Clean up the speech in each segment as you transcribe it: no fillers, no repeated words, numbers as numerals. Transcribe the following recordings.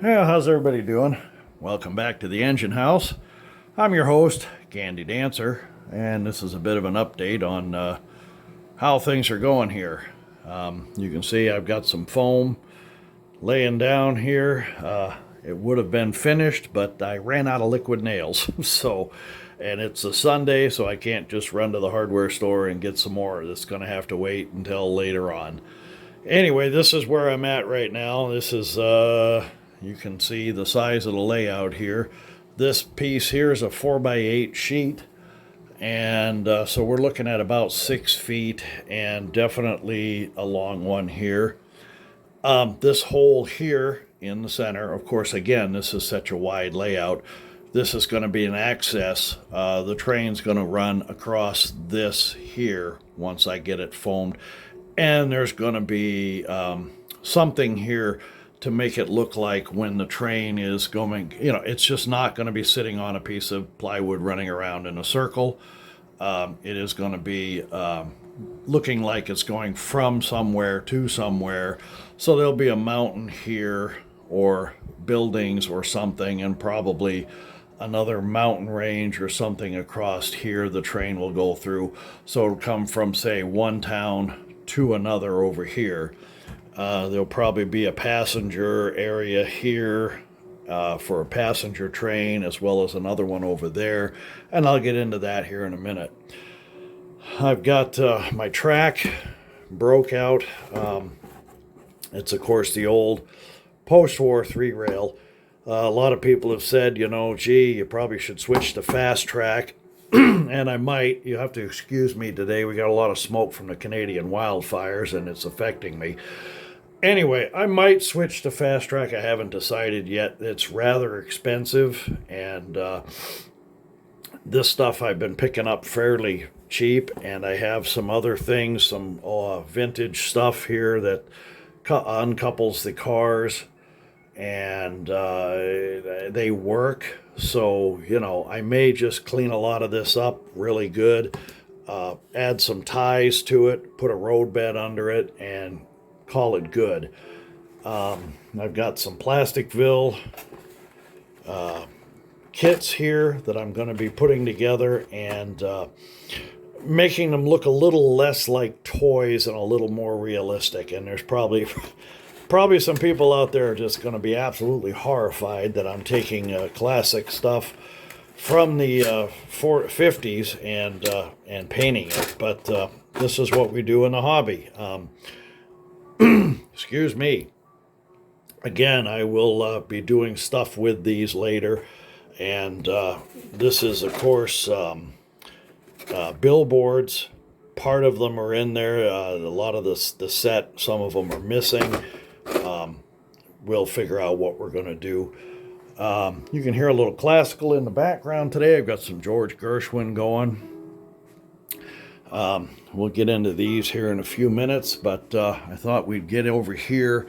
Yeah, how's everybody doing? Welcome back to the Engine House. I'm your host, Candy Dancer, and this is a bit of an update on how things are going here. You can see I've got some foam laying down here. It would have been finished, but I ran out of liquid nails. And it's a Sunday, so I can't just run to the hardware store and get some more. It's going to have to wait until later on. Anyway, this is where I'm at right now. This is, you can see the size of the layout here. This piece here is a 4x8 sheet. And so we're looking at about 6 feet and definitely a long one here. This hole here in the center, of course, again, this is such a wide layout. This is going to be an access. The train's going to run across this here once I get it foamed. And there's going to be something here to make it look like when the train is going, it's just not going to be sitting on a piece of plywood running around in a circle. It is going to be looking like it's going from somewhere to somewhere. So there'll be a mountain here or buildings or something, and probably another mountain range or something across here the train will go through. So it'll come from, say, one town to another over here. There'll probably be a passenger area here for a passenger train, as well as another one over there, and I'll get into that here in a minute. I've got my track broke out. It's, of course, the old post-war 3-rail. A lot of people have said, gee, you probably should switch to fast track. And I might. You have to excuse me today. We got a lot of smoke from the Canadian wildfires, and it's affecting me. Anyway, I might switch to fast track. I haven't decided yet. It's rather expensive, and this stuff I've been picking up fairly cheap, and I have some other things, some vintage stuff here that uncouples the cars, and they work. So, I may just clean a lot of this up really good, add some ties to it, put a road bed under it, and call it good. I've got some Plasticville kits here that I'm going to be putting together and making them look a little less like toys and a little more realistic. And there's probably some people out there are just going to be absolutely horrified that I'm taking classic stuff from the 50s and painting it. But this is what we do in the hobby. Excuse me. Again, I will be doing stuff with these later. And this is, of course, billboards. Part of them are in there. A lot of the set, some of them are missing. We'll figure out what we're going to do. You can hear a little classical in the background today. I've got some George Gershwin going. We'll get into these here in a few minutes, but I thought we'd get over here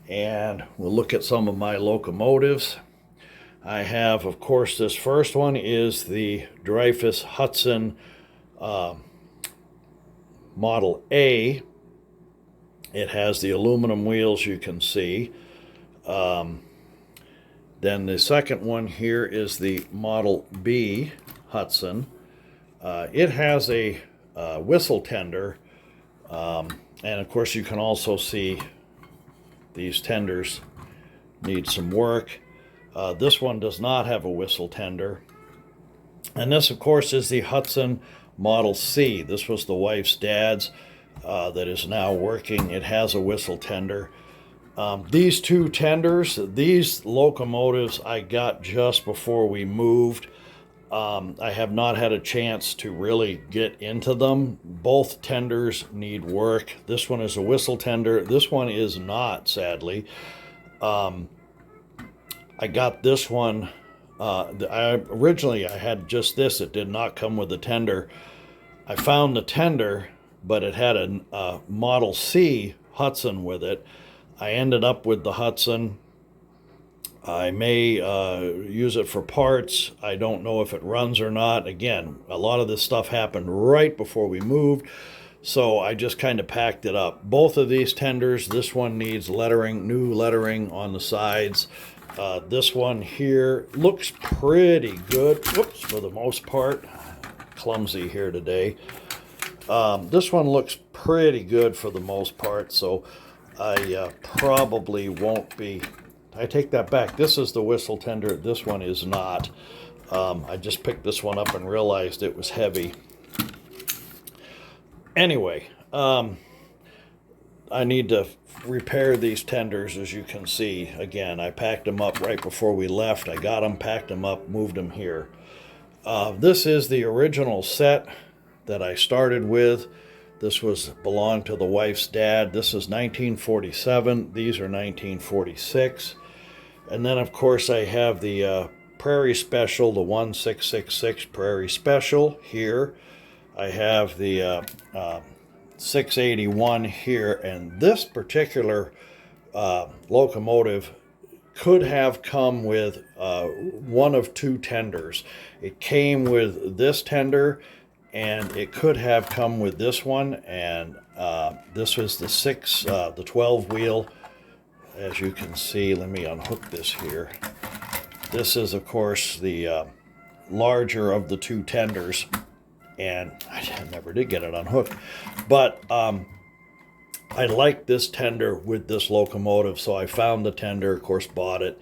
and we'll look at some of my locomotives. I have, of course, this first one is the Dreyfuss Hudson Model A. It has the aluminum wheels, you can see. Then the second one here is the Model B Hudson. It has a whistle tender, and of course you can also see these tenders need some work. This one does not have a whistle tender. And this, of course, is the Hudson Model C. This was the wife's dad's that is now working. It has a whistle tender. These two tenders, these locomotives I got just before we moved. I have not had a chance to really get into them. Both tenders need work. This one is a whistle tender. This one is not, sadly. I got this one. Originally, I had just this. It did not come with the tender. I found the tender, but it had a Model C Hudson with it. I ended up with the Hudson. I may use it for parts. I don't know if it runs or not. Again, a lot of this stuff happened right before we moved. So I just kind of packed it up. Both of these tenders, this one needs lettering, new lettering on the sides. This one here looks pretty good. Whoops, for the most part. Clumsy here today. This one looks pretty good for the most part, so I probably won't be... I take that back. This is the whistle tender. This one is not. I just picked this one up and realized it was heavy. Anyway, I need to repair these tenders, as you can see. Again, I packed them up right before we left. I got them, packed them up, moved them here. This is the original set that I started with. This belonged to the wife's dad. This is 1947. These are 1946. And then, of course, I have the Prairie Special, the 1666 Prairie Special here. I have the 681 here, and this particular locomotive could have come with one of two tenders. It came with this tender, and it could have come with this one, and this was the 12 wheel. As you can see, let me unhook this here. This is, of course, the larger of the two tenders, and I never did get it unhooked. But I like this tender with this locomotive, so I found the tender, of course, bought it,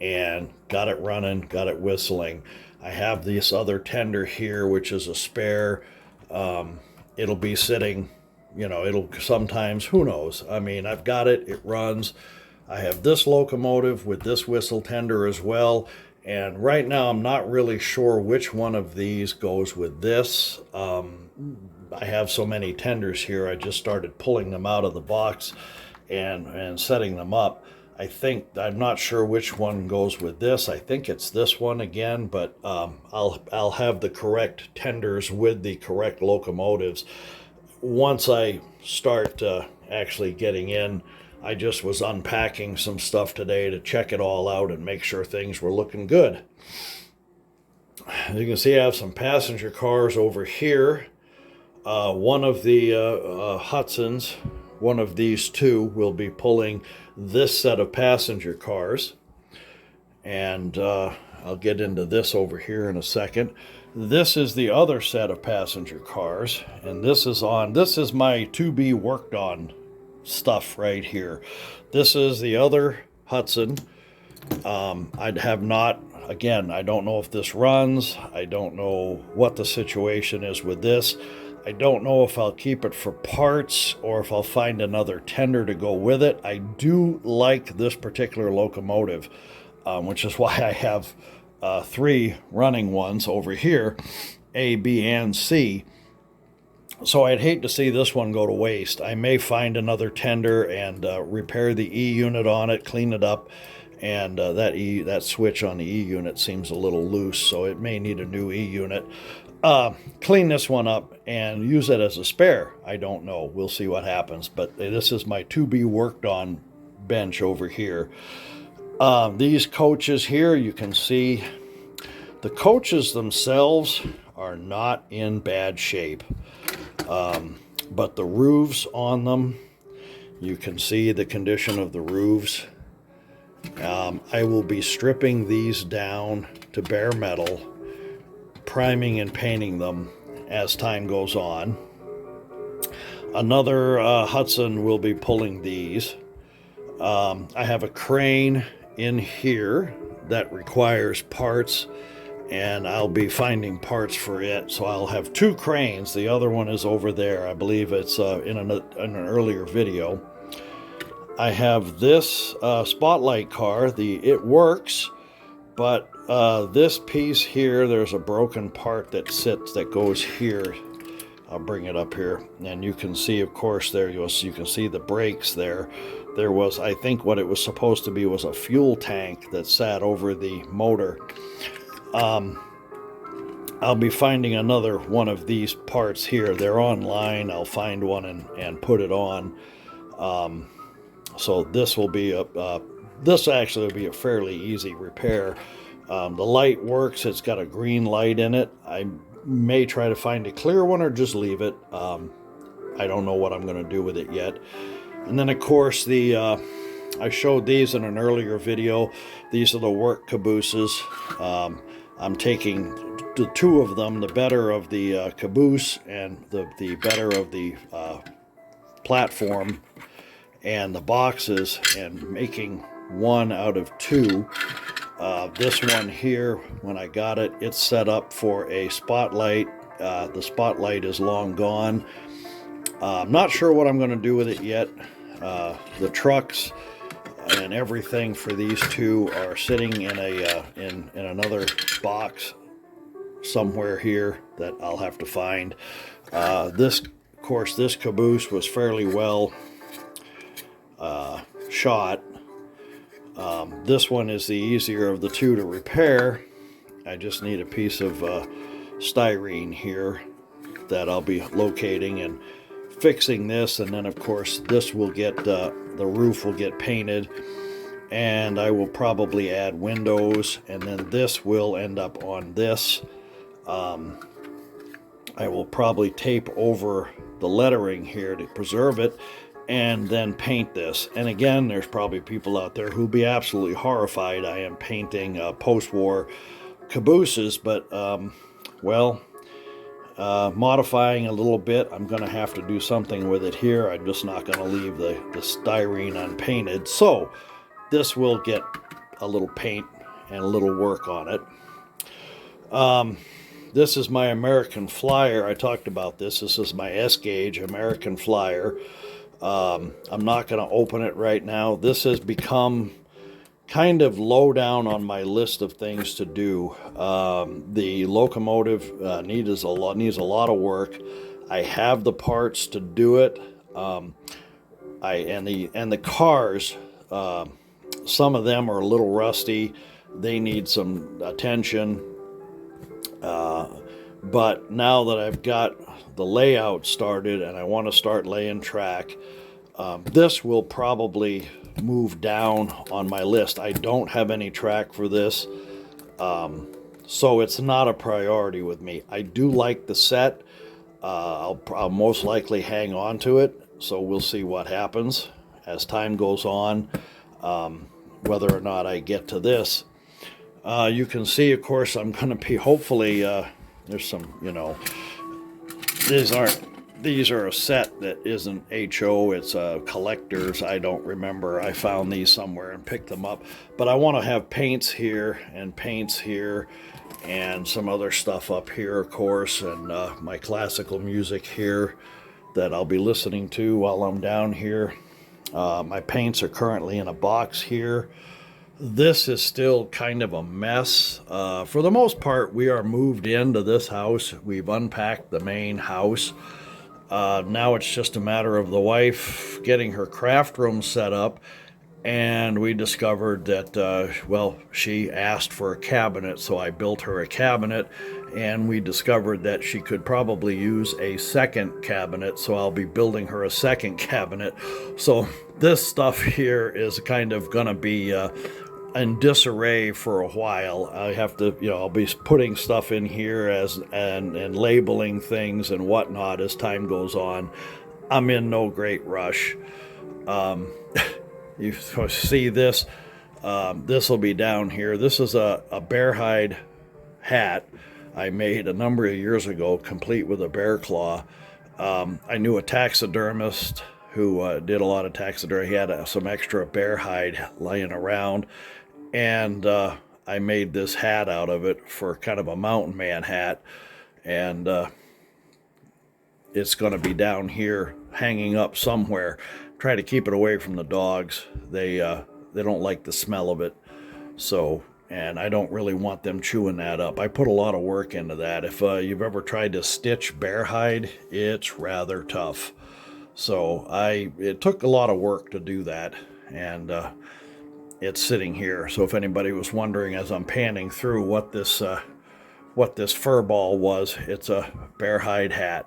and got it running, got it whistling. I have this other tender here, which is a spare. It'll be sitting, it'll sometimes, who knows? I mean, I've got it, it runs. I have this locomotive with this whistle tender as well. And right now, I'm not really sure which one of these goes with this. I have so many tenders here, I just started pulling them out of the box and setting them up. I'm not sure which one goes with this. I think it's this one again, but I'll have the correct tenders with the correct locomotives. Once I start actually getting in, I just was unpacking some stuff today to check it all out and make sure things were looking good. As you can see, I have some passenger cars over here. One of the Hudsons, one of these two, will be pulling this set of passenger cars. And I'll get into this over here in a second. This is the other set of passenger cars, and this is my to be worked on stuff right here. This is the other Hudson. I don't know if this runs. I don't know what the situation is with this. I don't know if I'll keep it for parts or if I'll find another tender to go with it. I do like this particular locomotive, which is why I have 3 running ones over here, A, B, and C. So I'd hate to see this one go to waste. I may find another tender and repair the E unit on it, clean it up, and that switch on the E unit seems a little loose, so it may need a new E unit. Clean this one up and use it as a spare. I don't know. We'll see what happens. But this is my to be worked on bench over here. These coaches here, you can see the coaches themselves are not in bad shape. But the roofs on them, you can see the condition of the roofs. I will be stripping these down to bare metal, priming and painting them as time goes on. Another Hudson will be pulling these. I have a crane in here that requires parts, and I'll be finding parts for it. So I'll have 2 cranes. The other one is over there. I believe it's in an earlier video. I have this spotlight car. It works, but this piece here, there's a broken part that goes here. I'll bring it up here, and you can see, of course, you can see the brakes there. There was, I think what it was supposed to be was a fuel tank that sat over the motor. I'll be finding another one of these parts here. They're online. I'll find one and put it on. So this will be this actually will be a fairly easy repair. The light works. It's got a green light in it. I may try to find a clear one or just leave it. I don't know what I'm going to do with it yet. And then, of course, I showed these in an earlier video. These are the work cabooses. I'm taking the two of them, the better of the caboose and the better of the platform and the boxes, and making one out of two. This one here, when I got it, it's set up for a spotlight. The spotlight is long gone. I'm not sure what I'm going to do with it yet. The trucks and everything for these two are sitting in in another box somewhere here that I'll have to find. Of course, this caboose was fairly well shot. This one is the easier of the two to repair. I just need a piece of styrene here that I'll be locating and fixing this, and then of course this will get the roof will get painted, and I will probably add windows, and then this will end up on this. I will probably tape over the lettering here to preserve it, and then paint this. And again, there's probably people out there who'll be absolutely horrified I am painting post-war cabooses, but modifying a little bit. I'm going to have to do something with it here. I'm just not going to leave the styrene unpainted. So this will get a little paint and a little work on it. This is my American Flyer. I talked about this. This is my S-Gauge American Flyer. I'm not going to open it right now. This has become kind of low down on my list of things to do. The locomotive needs a lot of work. I have the parts to do it. And the cars, some of them are a little rusty. They need some attention. But now that I've got the layout started and I want to start laying track, this will probably move down on my list. I don't have any track for this, so it's not a priority with me. I do like the set. I'll most likely hang on to it, so we'll see what happens as time goes on, whether or not I get to this. You can see, of course, I'm going to be hopefully there's some, these are a set that isn't HO, it's collectors. I don't remember. I found these somewhere and picked them up. But I want to have paints here and some other stuff up here, of course, and my classical music here that I'll be listening to while I'm down here. My paints are currently in a box here. This is still kind of a mess. For the most part, we are moved into this house. We've unpacked the main house. Now it's just a matter of the wife getting her craft room set up, and we discovered that, she asked for a cabinet, so I built her a cabinet, and we discovered that she could probably use a second cabinet, so I'll be building her a second cabinet. So this stuff here is kind of going to be in disarray for a while. I have to, I'll be putting stuff in here and labeling things and whatnot as time goes on. I'm in no great rush. You see this. This will be down here. This is a bear hide hat I made a number of years ago, complete with a bear claw. I knew a taxidermist who did a lot of taxidermy. He had some extra bear hide laying around, and I made this hat out of it for kind of a mountain man hat, and it's going to be down here hanging up somewhere. Try to keep it away from the dogs. They don't like the smell of it, and I don't really want them chewing that up. I put a lot of work into that. If you've ever tried to stitch bear hide, it's rather tough. So it took a lot of work to do that, and it's sitting here. So if anybody was wondering as I'm panning through what this fur ball was, it's a bear hide hat.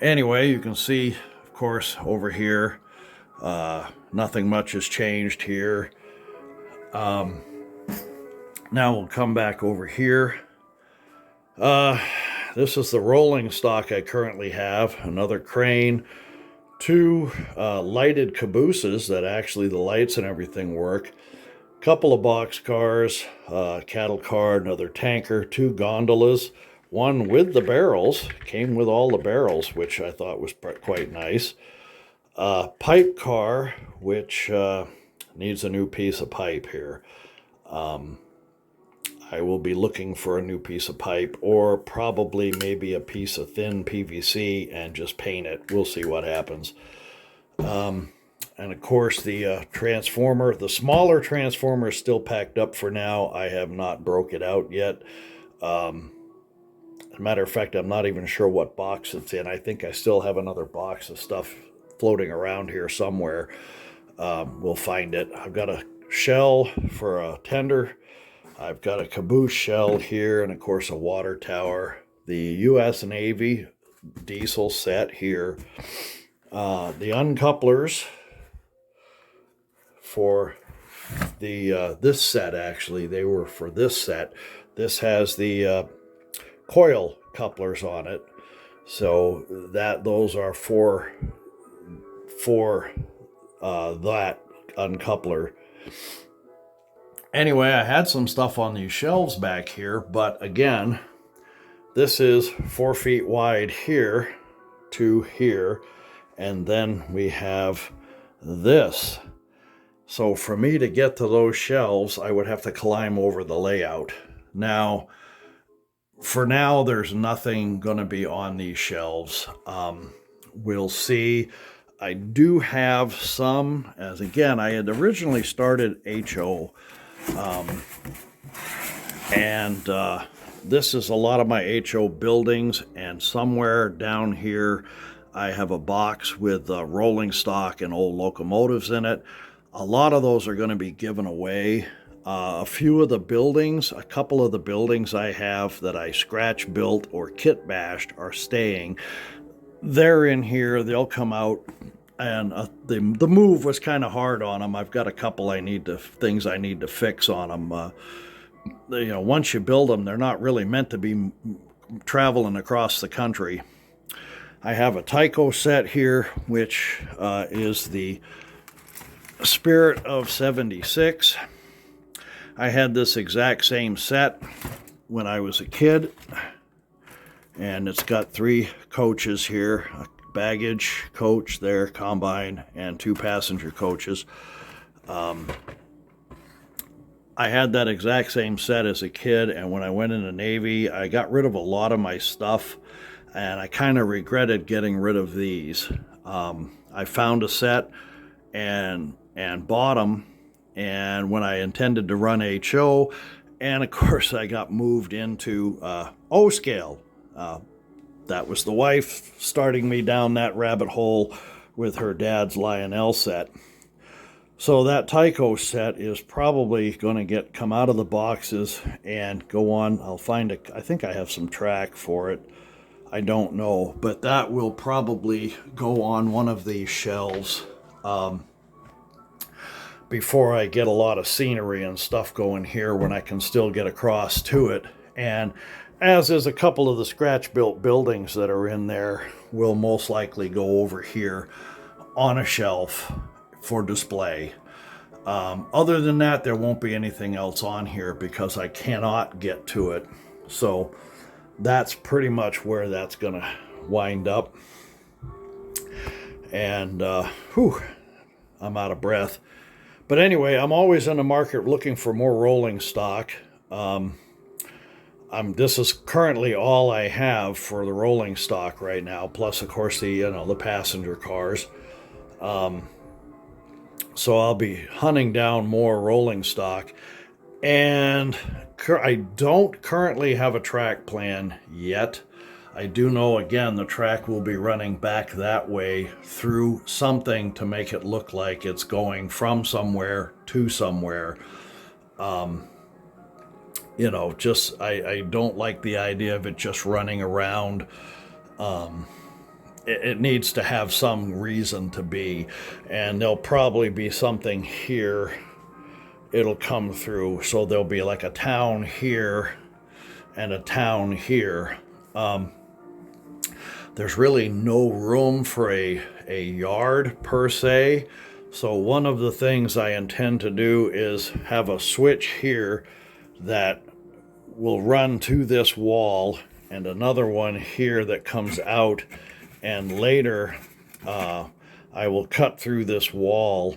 Anyway, you can see, of course, over here, nothing much has changed here. Now we'll come back over here. this is the rolling stock I currently have. Another crane, two lighted cabooses that actually the lights and everything work, couple of box cars, cattle car, another tanker, two gondolas, one with the barrels, came with all the barrels, which I thought was quite nice. Pipe car, which needs a new piece of pipe here. I will be looking for a new piece of pipe, or probably maybe a piece of thin PVC and just paint it. We'll see what happens. And of course the transformer, the smaller transformer is still packed up for now. I have not broke it out yet. As a matter of fact, I'm not even sure what box it's in. I think I still have another box of stuff floating around here somewhere. We'll find it. I've got a shell for a tender. I've got a caboose shell here, and of course a water tower. The U.S. Navy diesel set here. The uncouplers for the this set, actually, they were for this set. This has the coil couplers on it, so those are for that uncoupler. Anyway, I had some stuff on these shelves back here, but again, this is 4 feet wide here to here, and then we have this. So for me to get to those shelves, I would have to climb over the layout. Now, for now, there's nothing going to be on these shelves. We'll see. I do have some, as again, I had originally started HO. This is a lot of my HO buildings, and somewhere down here I have a box with rolling stock and old locomotives in it. A lot of those are going to be given away. A few of the buildings, a couple of the buildings I have that I scratch built or kit bashed are staying. They're in here, they'll come out. And the move was kind of hard on them. I've got a couple things I need to fix on them. Once you build them, they're not really meant to be traveling across the country. I have a Tyco set here, which is the Spirit of 76. I had this exact same set when I was a kid, and it's got 3 coaches here. Baggage coach there, combine, and 2 passenger coaches. I had that exact same set as a kid, and when I went in the Navy, I got rid of a lot of my stuff, and I kind of regretted getting rid of these. I found a set and bought them, and when I intended to run HO, and of course I got moved into O scale. That was the wife starting me down that rabbit hole with her dad's Lionel set. So that Tyco set is probably going to come out of the boxes and go on. I think I have some track for it. I don't know, but that will probably go on one of these shelves before I get a lot of scenery and stuff going here when I can still get across to it. And as is a couple of the scratch-built buildings that are in there, will most likely go over here on a shelf for display. Other than that, there won't be anything else on here because I cannot get to it. So that's pretty much where that's going to wind up. And, I'm out of breath. But anyway, I'm always in the market looking for more rolling stock. This is currently all I have for the rolling stock right now, plus of course the passenger cars. So I'll be hunting down more rolling stock, and I don't currently have a track plan yet. I do know, again, the track will be running back that way through something to make it look like it's going from somewhere to somewhere. I don't like the idea of it just running around. It needs to have some reason to be, and there'll probably be something here it'll come through. So there'll be like a town here and a town here. There's really no room for a yard per se. So one of the things I intend to do is have a switch here that will run to this wall, and another one here that comes out, and later I will cut through this wall.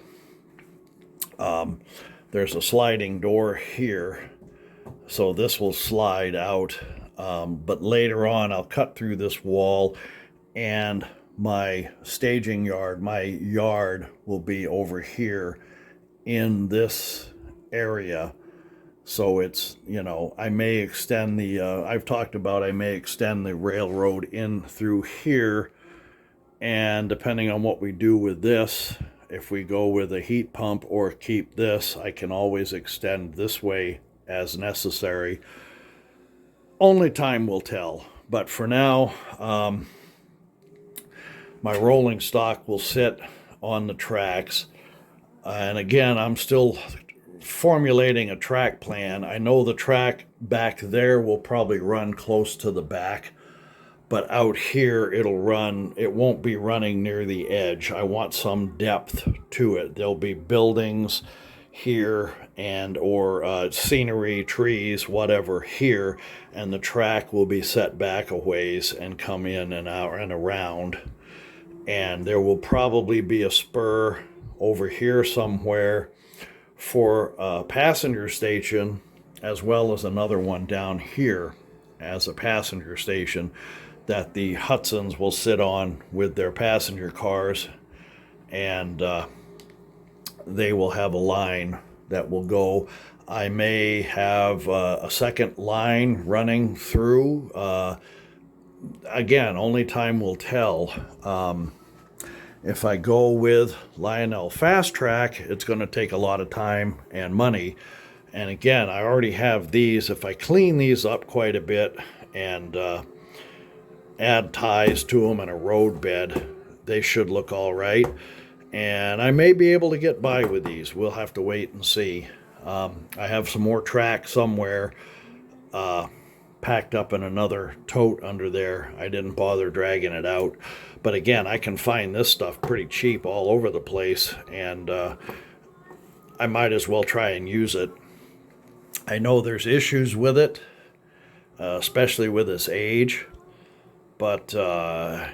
There's a sliding door here, so this will slide out, but later on I'll cut through this wall, and my staging yard, my yard will be over here in this area. So it's, I may extend I've talked about I may extend the railroad in through here, and depending on what we do with this, if we go with a heat pump or keep this, I can always extend this way as necessary. Only time will tell. But for now, my rolling stock will sit on the tracks. And again, I'm still formulating a track plan. I know the track back there will probably run close to the back, but out here it won't be running near the edge. I want some depth to it. There'll be buildings here or scenery, trees, whatever here, and the track will be set back a ways and come in and out and around. And there will probably be a spur over here somewhere for a passenger station, as well as another one down here as a passenger station that the Hudsons will sit on with their passenger cars, and they will have a line that will go. I may have a second line running through. Again, only time will tell. If I go with Lionel Fast Track, it's going to take a lot of time and money. And again, I already have these. If I clean these up quite a bit and add ties to them and a road bed, they should look all right. And I may be able to get by with these. We'll have to wait and see. I have some more track somewhere packed up in another tote under there. I didn't bother dragging it out. But again, I can find this stuff pretty cheap all over the place, and I might as well try and use it. I know there's issues with it, especially with its age, but I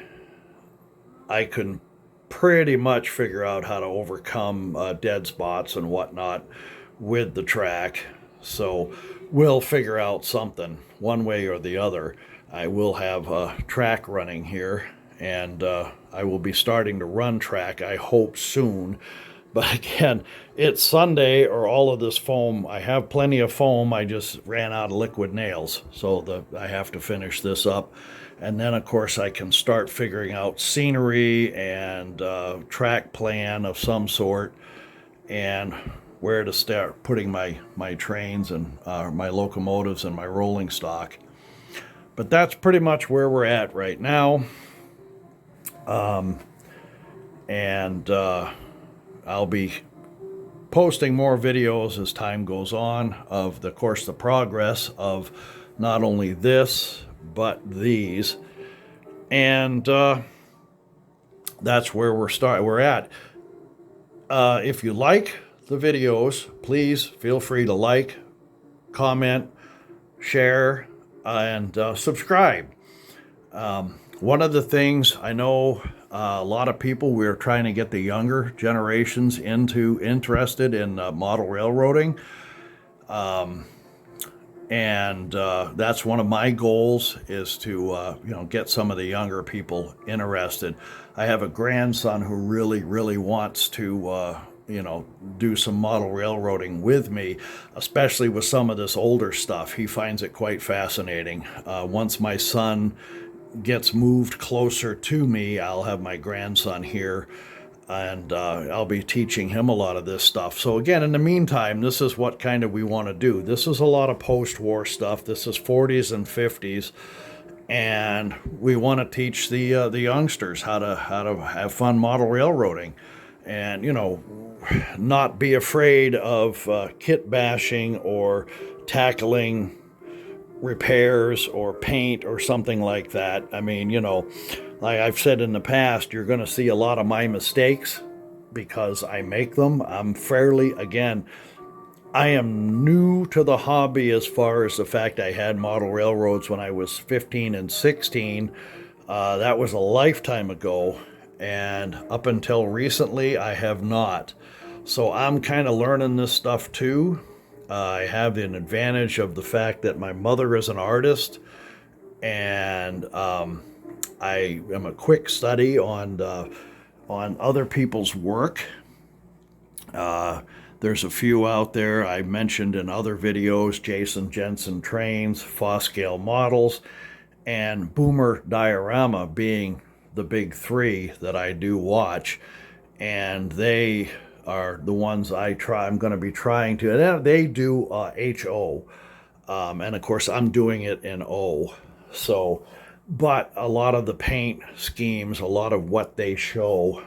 can pretty much figure out how to overcome dead spots and whatnot with the track. So we'll figure out something one way or the other. I will have a track running here, and I will be starting to run track, I hope, soon. But again, it's Sunday, or all of this foam. I have plenty of foam. I just ran out of liquid nails, so I have to finish this up. And then, of course, I can start figuring out scenery and track plan of some sort, and where to start putting my trains and my locomotives and my rolling stock. But that's pretty much where we're at right now. And I'll be posting more videos as time goes on of the progress of not only this but these, and that's where we're at. If you like the videos, please feel free to like, comment, share, and subscribe. One of the things I know, a lot of people, we're trying to get the younger generations interested in model railroading. And that's one of my goals, is to get some of the younger people interested. I have a grandson who really wants to do some model railroading with me, especially with some of this older stuff. He finds it quite fascinating. Once my son gets moved closer to me, I'll have my grandson here, and I'll be teaching him a lot of this stuff. So again, in the meantime, this is what kind of we want to do. This is a lot of post-war stuff. This is 40s and 50s, and we want to teach the youngsters how to have fun model railroading, and not be afraid of kit bashing or tackling repairs or paint or something like that. I mean, like I've said in the past, you're going to see a lot of my mistakes because I make them. I am new to the hobby as far as the fact I had model railroads when I was 15 and 16. That was a lifetime ago, and up until recently, I have not. So I'm kind of learning this stuff too. I have an advantage of the fact that my mother is an artist, and I am a quick study on other people's work. There's a few out there I mentioned in other videos: Jason Jensen Trains, Foscale Models, and Boomer Diorama being the big three that I do watch. And they are the ones I'm going to be trying to. And they do HO. And of course, I'm doing it in O. So, but a lot of the paint schemes, a lot of what they show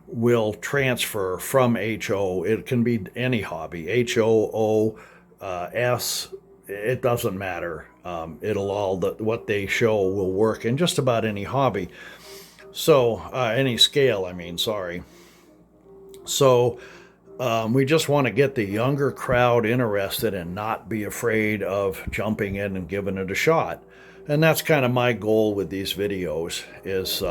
will transfer from HO. It can be any hobby, HO, S, it doesn't matter. What they show will work in just about any hobby. So, any scale, I mean, sorry. So, we just want to get the younger crowd interested and not be afraid of jumping in and giving it a shot. And that's kind of my goal with these videos is,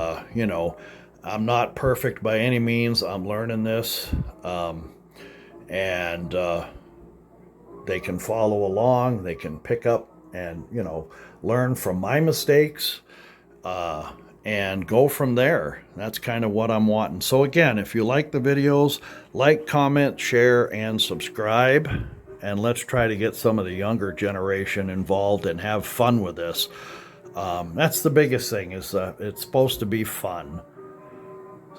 I'm not perfect by any means. I'm learning this. And they can follow along. They can pick up and, learn from my mistakes and go from there. That's kind of what I'm wanting. So again, if you like the videos, like, comment, share, and subscribe. And let's try to get some of the younger generation involved and have fun with this. That's the biggest thing is it's supposed to be fun.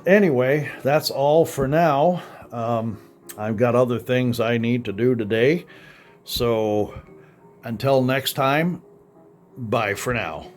Anyway, that's all for now. I've got other things I need to do today. So until next time, bye for now.